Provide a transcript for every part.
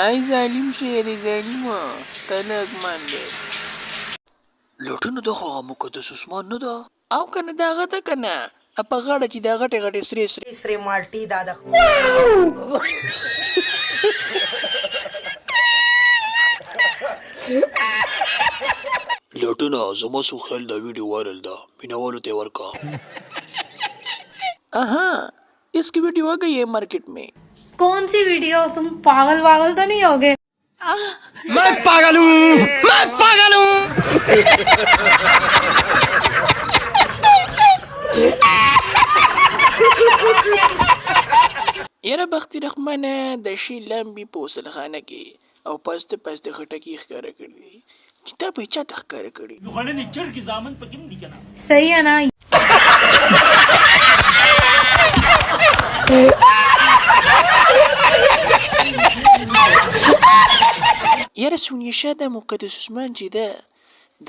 ای ظالم شهر ظالمه ستا لږمان دی لټونه د خو هغه مقدس عثمان نه ده او کنه د هغه ده کنه په غاړه چې دا غټې غټې سرې سرې مالټې دا د لټونه زما سو خیال دا ویډیو وایرل ده مینوالو ته ورکا हाँ इसकी वीडियो आ गई है मार्केट में कौन सी वीडियो? तुम पागल वागल तो नहीं होगे? मैं पागल हूँ, मैं पागल हूँ। یاره بختي رحمانه د شي لامبي په وسلخانه کې او پاسته پاسته خټکی ښکاره کړي چې تا په چا ته ښکاره کړي غړنې چرګ زامن پکې نه دي کنه सही है ना? یاره سونیا شاه د مقدس عثمان چې ده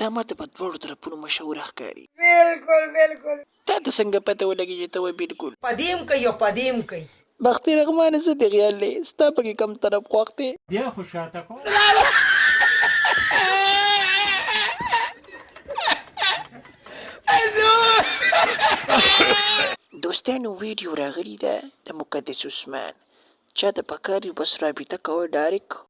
دا ماته په دواړو طرفونو مشهوره ښکاري بالکل تا ته څنګه پته ولګي چې ته وایې بالکل پدیم کوي او پدیم کوي بختي رحمانه څه دې خیال دی ستا پکې کم طرف خوښ دی بیا خو شاته کو دوستانو ویډیو راغلی ده د مقدس عثمان چا ته پکار وي بس رابطه کوئ ډایرکټ